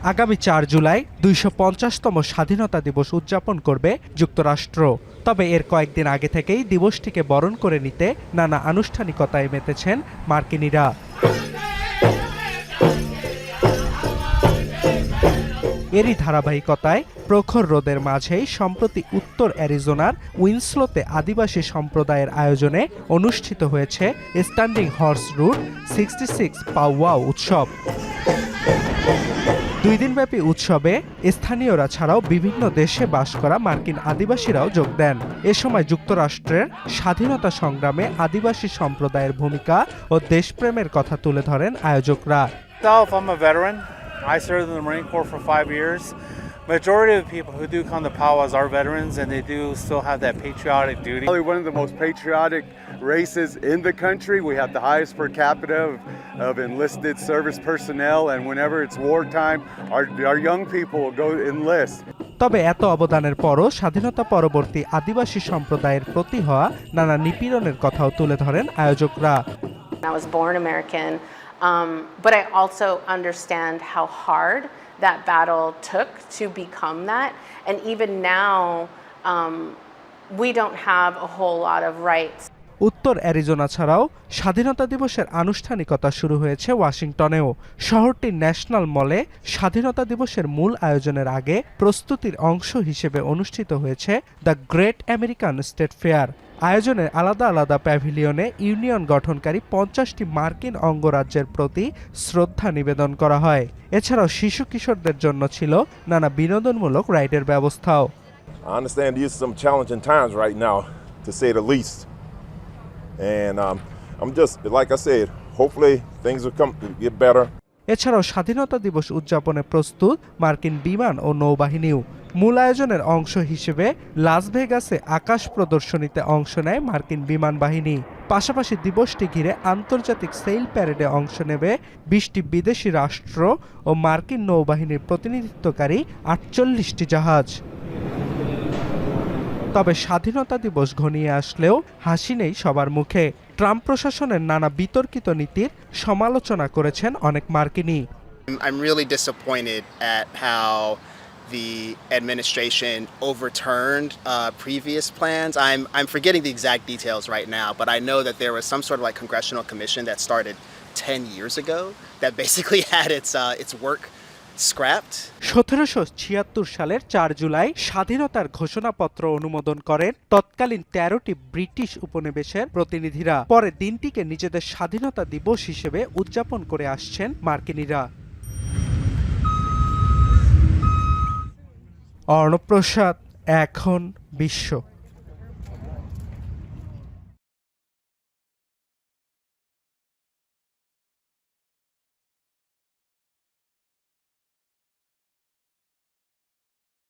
আগামী 4 জুলাই 250তম স্বাধীনতা দিবস উদযাপন করবে যুক্তরাষ্ট্র। তবে এর কয়েকদিন আগে থেকেই দিবসটিকে বরণ করে নিতে নানা আনুষ্ঠানিকতায় মেতেছেন মার্কিনিরা। এরই ধারাবাহিকতায় প্রখর রোদের মাঝেই সম্প্রতি উত্তর অ্যারিজোনার উইন্সলোতে আদিবাসী সম্প্রদায়ের আয়োজনে অনুষ্ঠিত হয়েছে স্ট্যান্ডিং হর্স রুট 66 পাওয়াও উৎসব। 2 দিনব্যাপী উৎসবে স্থানীয়রা ছাড়াও বিভিন্ন দেশে বাস করা মার্কিন আদিবাসীরাও যোগ দেন। এ সময় যুক্তরাষ্ট্রের স্বাধীনতা সংগ্রামে আদিবাসী সম্প্রদায়ের ভূমিকা ও দেশপ্রেমের কথা তুলে ধরেন আয়োজকরা। I'm a veteran. I served in the Marine Corps for 5 years. Majority of the people who do come to powwows are veterans, and they do still have that patriotic duty. Probably one of the most patriotic races in the country. We have the highest per capita of enlisted service personnel, and whenever it's wartime, our young people will go enlist. তবে এত অবদানের পরও স্বাধীনতা পরবর্তী আদিবাসী সম্প্রদায়ের প্রতি হওয়া নানা নিপীড়নের কথাও তুলে ধরেন আয়োজকরা। I was born American, but I also understand how hard that battle took to become that, and even now we don't have a whole lot of rights. উত্তর অ্যারিজোনা ছাড়াও স্বাধীনতা দিবসের আনুষ্ঠানিকতা শুরু হয়েছে ওয়াশিংটনেও। শহরটির ন্যাশনাল মলে স্বাধীনতা দিবসের মূল আয়োজনের আগে প্রস্তুতির অংশ হিসেবে অনুষ্ঠিত হয়েছে the great American state fair. আয়োজনের আলাদা আলাদা প্যাভিলিয়নে ইউনিয়ন গঠনকারী 50টি মার্কিন অঙ্গরাজ্যের প্রতি শ্রদ্ধা নিবেদন করা হয়। এছাড়াও শিশু কিশোরদের জন্য ছিল নানা বিনোদনমূলক রাইডের ব্যবস্থাও। I understand these are some challenging times right now, to say the least. And I'm just, like I said, hopefully things will get better. এছাড়াও স্বাধীনতা দিবস উদযাপনে প্রস্তুত মার্কিন বিমান ও নৌবাহিনীও। মূল আয়োজনের অংশ হিসেবে লাস ভেগাসে আকাশ প্রদর্শনীতে অংশ নেয় মার্কিন বিমান বাহিনী। পাশাপাশি দিবসটি ঘিরে আন্তর্জাতিক সেইল প্যারেডে অংশ নেবে 20টি বিদেশি রাষ্ট্র ও মার্কিন নৌবাহিনীর প্রতিনিধিত্বকারী 48টি জাহাজ। তবে স্বাধীনতা দিবস ঘনিয়ে আসলেও হাসি নেই সবার মুখে। ট্রাম্প প্রশাসনের নানা বিতর্কিত নীতির সমালোচনা করেছেন অনেক মার্কিনী। I'm really disappointed at how the administration overturned previous plans. I'm forgetting the exact details right now, but I know that there was some sort of like congressional commission that started 10 years ago that basically had its work scrapped. 1776 সালের 4 জুলাই স্বাধীনতার ঘোষণাপত্র অনুমোদন করেন তৎকালীন 13টি British উপনিবেশের প্রতিনিধিরা। পরে দিনটিকে নিজেদের স্বাধীনতা দিবস হিসেবে উদযাপন করে আসছেন মার্কিনিরা। অর্ণব প্রসাদ, এখন বিশ্ব।